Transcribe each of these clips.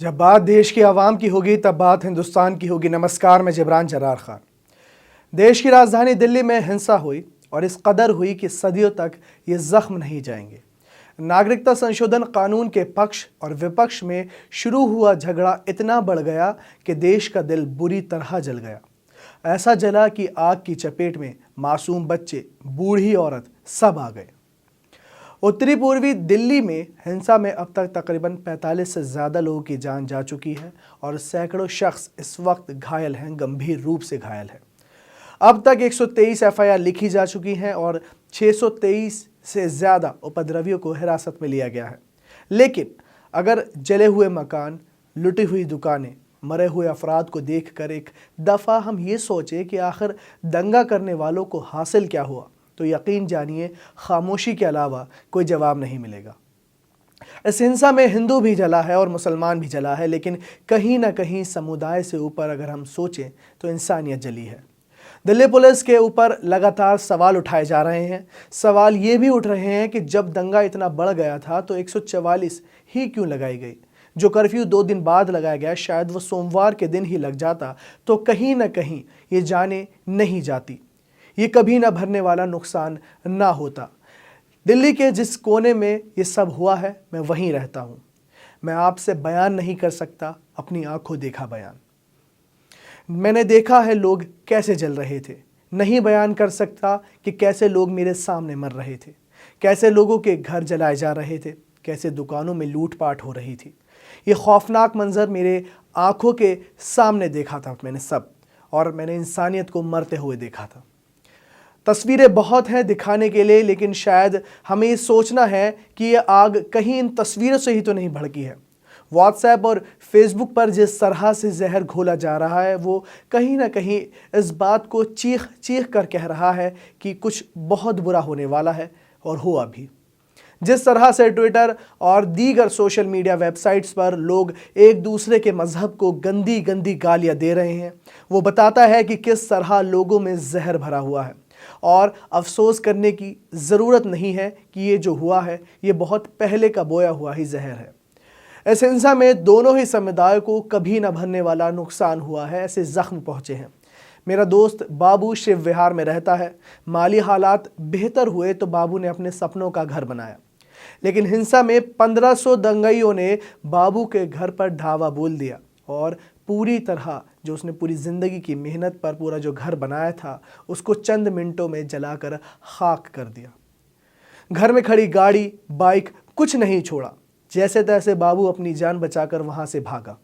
जब बात देश की आवाम की होगी तब बात हिंदुस्तान की होगी। नमस्कार, मैं जिब्रान जरार खान। देश की राजधानी दिल्ली में हिंसा हुई और इस कदर हुई कि सदियों तक ये जख्म नहीं जाएंगे। नागरिकता संशोधन कानून के पक्ष और विपक्ष में शुरू हुआ झगड़ा इतना बढ़ गया कि देश का दिल बुरी तरह जल गया। ऐसा जला कि आग की चपेट में मासूम बच्चे, बूढ़ी औरत सब आ गए। उत्तरी पूर्वी दिल्ली में हिंसा में अब तक तकरीबन 45 से ज़्यादा लोगों की जान जा चुकी है और सैकड़ों शख्स इस वक्त घायल हैं, गंभीर रूप से घायल हैं। अब तक 123 एफआईआर लिखी जा चुकी हैं और 623 से ज़्यादा उपद्रवियों को हिरासत में लिया गया है। लेकिन अगर जले हुए मकान, लुटी हुई दुकानें, मरे हुए अफराद को देखकर एक दफ़ा हम ये सोचें कि आखिर दंगा करने वालों को हासिल क्या हुआ, तो यकीन जानिए खामोशी के अलावा कोई जवाब नहीं मिलेगा। इस हिंसा में हिंदू भी जला है और मुसलमान भी जला है, लेकिन कहीं ना कहीं समुदाय से ऊपर अगर हम सोचें तो इंसानियत जली है। दिल्ली पुलिस के ऊपर लगातार सवाल उठाए जा रहे हैं। सवाल ये भी उठ रहे हैं कि जब दंगा इतना बढ़ गया था तो 144 ही क्यों लगाई गई। जो कर्फ्यू 2 दिन बाद लगाया गया, शायद वो सोमवार के दिन ही लग जाता तो कहीं ना कहीं ये जाने नहीं जाती, ये कभी ना भरने वाला नुकसान ना होता। दिल्ली के जिस कोने में ये सब हुआ है, मैं वहीं रहता हूँ। मैं आपसे बयान नहीं कर सकता, अपनी आंखों देखा बयान। मैंने देखा है लोग कैसे जल रहे थे। नहीं बयान कर सकता कि कैसे लोग मेरे सामने मर रहे थे, कैसे लोगों के घर जलाए जा रहे थे, कैसे दुकानों में लूटपाट हो रही थी। ये खौफनाक मंजर मेरे आंखों के सामने देखा था मैंने सब, और मैंने इंसानियत को मरते हुए देखा था। तस्वीरें बहुत हैं दिखाने के लिए, लेकिन शायद हमें ये सोचना है कि ये आग कहीं इन तस्वीरों से ही तो नहीं भड़की है। व्हाट्सएप और फेसबुक पर जिस तरह से जहर घोला जा रहा है, वो कहीं ना कहीं इस बात को चीख चीख कर कह रहा है कि कुछ बहुत बुरा होने वाला है, और हुआ भी। जिस तरह से ट्विटर और दीगर सोशल मीडिया वेबसाइट्स पर लोग एक दूसरे के मजहब को गंदी गंदी गालियां दे रहे हैं, वो बताता है कि किस तरह लोगों में जहर भरा हुआ है। और अफसोस करने की ज़रूरत नहीं है कि ये जो हुआ है ये बहुत पहले का बोया हुआ ही जहर है। इस हिंसा में दोनों ही समुदाय को कभी न भरने वाला नुकसान हुआ है, ऐसे जख्म पहुँचे हैं। मेरा दोस्त बाबू शिव विहार में रहता है। माली हालात बेहतर हुए तो बाबू ने अपने सपनों का घर बनाया, लेकिन हिंसा में 1500 दंगाइयों ने बाबू के घर पर धावा बोल दिया और पूरी तरह जो उसने पूरी ज़िंदगी की मेहनत पर पूरा जो घर बनाया था, उसको चंद मिनटों में जलाकर खाक कर दिया। घर में खड़ी गाड़ी, बाइक, कुछ नहीं छोड़ा। जैसे तैसे बाबू अपनी जान बचाकर वहां से भागा।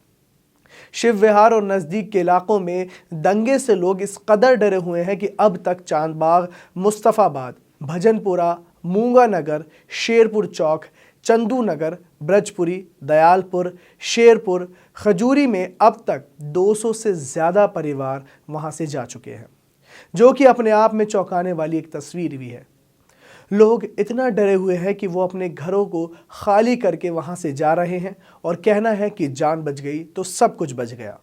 शिव विहार और नज़दीक के इलाकों में दंगे से लोग इस कदर डरे हुए हैं कि अब तक चांदबाग, मुस्तफ़ाबाद, भजनपुरा, मूंगा नगर, शेरपुर चौक, चंदू नगर, ब्रजपुरी, दयालपुर, शेरपुर, खजूरी में अब तक 200 से ज़्यादा परिवार वहां से जा चुके हैं, जो कि अपने आप में चौंकाने वाली एक तस्वीर भी है। लोग इतना डरे हुए हैं कि वो अपने घरों को खाली करके वहां से जा रहे हैं और कहना है कि जान बच गई तो सब कुछ बच गया।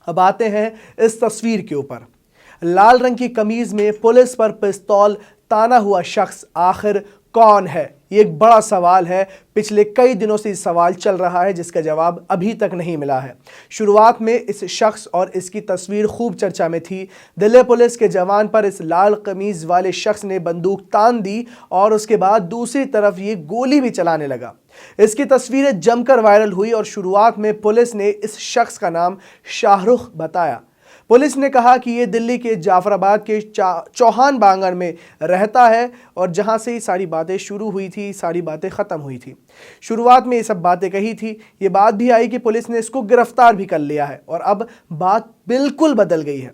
अब आते हैं इस तस्वीर के ऊपर। लाल रंग की कमीज में पुलिस पर पिस्तौल ताना हुआ शख्स आखिर कौन है? ये एक बड़ा सवाल है। पिछले कई दिनों से इस सवाल चल रहा है जिसका जवाब अभी तक नहीं मिला है। शुरुआत में इस शख्स और इसकी तस्वीर खूब चर्चा में थी। दिल्ली पुलिस के जवान पर इस लाल कमीज वाले शख्स ने बंदूक तान दी और उसके बाद दूसरी तरफ ये गोली भी चलाने लगा। इसकी तस्वीरें जमकर वायरल हुई और शुरुआत में पुलिस ने इस शख्स का नाम शाहरुख बताया। पुलिस ने कहा कि ये दिल्ली के जाफराबाद के चौहान बांगड़ में रहता है और जहां से ये सारी बातें शुरू हुई थी, सारी बातें ख़त्म हुई थी। शुरुआत में ये सब बातें कही थी। ये बात भी आई कि पुलिस ने इसको गिरफ्तार भी कर लिया है और अब बात बिल्कुल बदल गई है।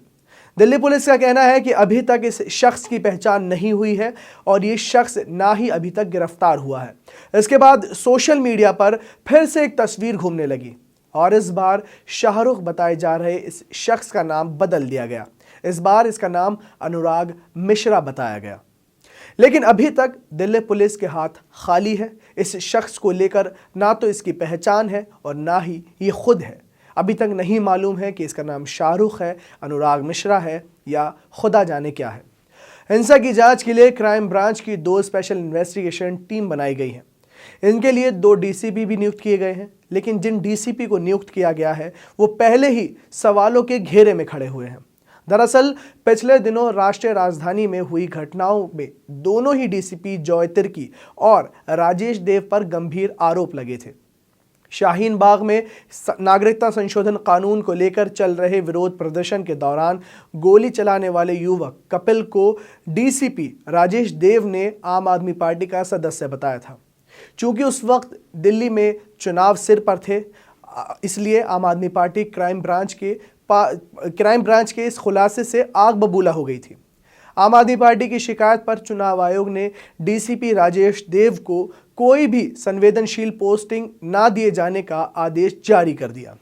दिल्ली पुलिस का कहना है कि अभी तक इस शख्स की पहचान नहीं हुई है और ये शख्स ना ही अभी तक गिरफ्तार हुआ है। इसके बाद सोशल मीडिया पर फिर से एक तस्वीर घूमने लगी और इस बार शाहरुख बताए जा रहे इस शख्स का नाम बदल दिया गया। इस बार इसका नाम अनुराग मिश्रा बताया गया। लेकिन अभी तक दिल्ली पुलिस के हाथ खाली है। इस शख्स को लेकर ना तो इसकी पहचान है और ना ही ये खुद है। अभी तक नहीं मालूम है कि इसका नाम शाहरुख है, अनुराग मिश्रा है या खुदा जाने क्या है। हिंसा की जांच के लिए क्राइम ब्रांच की 2 स्पेशल इन्वेस्टिगेशन टीम बनाई गई है। इनके लिए 2 डीसीपी भी नियुक्त किए गए हैं, लेकिन जिन डीसीपी को नियुक्त किया गया है वो पहले ही सवालों के घेरे में खड़े हुए हैं। दरअसल पिछले दिनों राष्ट्रीय राजधानी में हुई घटनाओं में दोनों ही डीसीपी जॉय तिर्की और राजेश देव पर गंभीर आरोप लगे थे। शाहीन बाग में नागरिकता संशोधन कानून को लेकर चल रहे विरोध प्रदर्शन के दौरान गोली चलाने वाले युवक कपिल को डीसीपी राजेश देव ने आम आदमी पार्टी का सदस्य बताया था। चूंकि उस वक्त दिल्ली में चुनाव सिर पर थे, इसलिए आम आदमी पार्टी क्राइम ब्रांच के इस खुलासे से आग बबूला हो गई थी। आम आदमी पार्टी की शिकायत पर चुनाव आयोग ने डीसीपी राजेश देव को कोई भी संवेदनशील पोस्टिंग ना दिए जाने का आदेश जारी कर दिया।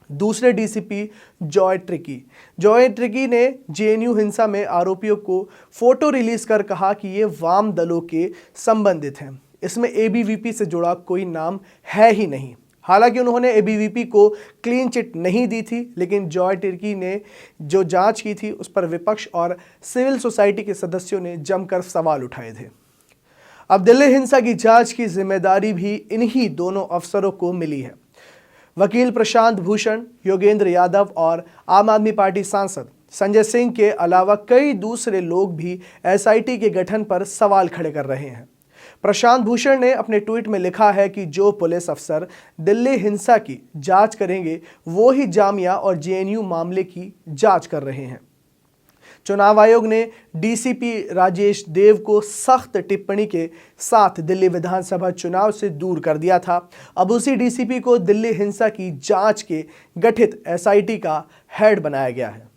दूसरे डीसीपी जॉय ट्रिकी ने जेएनयू हिंसा में आरोपियों को फोटो रिलीज कर कहा कि ये वाम दलों के संबंधित हैं। इसमें एबीवीपी से जुड़ा कोई नाम है ही नहीं। हालांकि उन्होंने एबीवीपी को क्लीन चिट नहीं दी थी, लेकिन जॉय ट्रिकी ने जो जांच की थी उस पर विपक्ष और सिविल सोसाइटी के सदस्यों ने जमकर सवाल उठाए थे। अब दिल्ली हिंसा की जांच की जिम्मेदारी भी इन्हीं दोनों अफसरों को मिली है। वकील प्रशांत भूषण, योगेंद्र यादव और आम आदमी पार्टी सांसद संजय सिंह के अलावा कई दूसरे लोग भी एसआईटी के गठन पर सवाल खड़े कर रहे हैं। प्रशांत भूषण ने अपने ट्वीट में लिखा है कि जो पुलिस अफसर दिल्ली हिंसा की जांच करेंगे वो ही जामिया और जेएनयू मामले की जांच कर रहे हैं। चुनाव आयोग ने डीसीपी राजेश देव को सख्त टिप्पणी के साथ दिल्ली विधानसभा चुनाव से दूर कर दिया था। अब उसी डीसीपी को दिल्ली हिंसा की जांच के गठित एसआईटी का हेड बनाया गया है।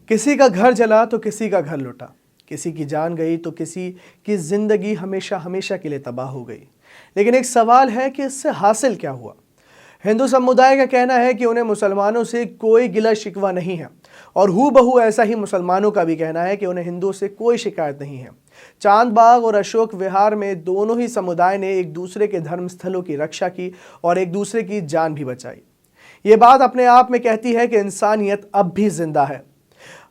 किसी का घर जला तो किसी का घर लुटा, किसी की जान गई तो किसी की जिंदगी हमेशा हमेशा के लिए तबाह हो गई। लेकिन एक सवाल है कि इससे हासिल क्या हुआ? हिंदू समुदाय का कहना है कि उन्हें मुसलमानों से कोई गिला शिकवा नहीं है, और हूबहू ऐसा ही मुसलमानों का भी कहना है कि उन्हें हिंदुओं से कोई शिकायत नहीं है। चांदबाग और अशोक विहार में दोनों ही समुदाय ने एक दूसरे के धर्म स्थलों की रक्षा की और एक दूसरे की जान भी बचाई। ये बात अपने आप में कहती है कि इंसानियत अब भी जिंदा है।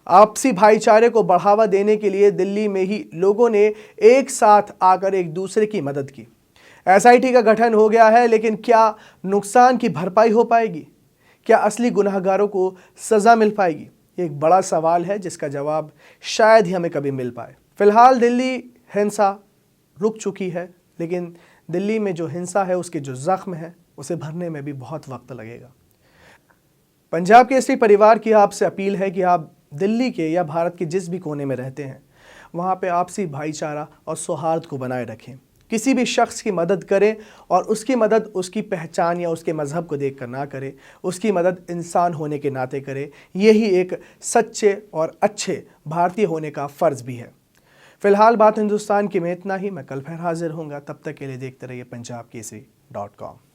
आपसी भाईचारे को बढ़ावा देने के लिए दिल्ली में ही लोगों ने एक साथ आकर एक दूसरे की मदद की। एसआईटी का गठन हो गया है, लेकिन क्या नुकसान की भरपाई हो पाएगी? क्या असली गुनहगारों को सज़ा मिल पाएगी? ये एक बड़ा सवाल है जिसका जवाब शायद ही हमें कभी मिल पाए। फिलहाल दिल्ली हिंसा रुक चुकी है, लेकिन दिल्ली में जो हिंसा है उसके जो ज़ख्म है उसे भरने में भी बहुत वक्त लगेगा। पंजाब केसरी परिवार की आपसे अपील है कि आप दिल्ली के या भारत के जिस भी कोने में रहते हैं वहाँ पे आपसी भाईचारा और सौहार्द को बनाए रखें। किसी भी शख्स की मदद करें और उसकी मदद उसकी पहचान या उसके मज़हब को देखकर ना करें, उसकी मदद इंसान होने के नाते करें। यही एक सच्चे और अच्छे भारतीय होने का फ़र्ज़ भी है। फ़िलहाल बात हिंदुस्तान की में इतना ही। मैं कल फिर हाजिर होऊंगा, तब तक के लिए देखते रहिए पंजाब केसरी.com।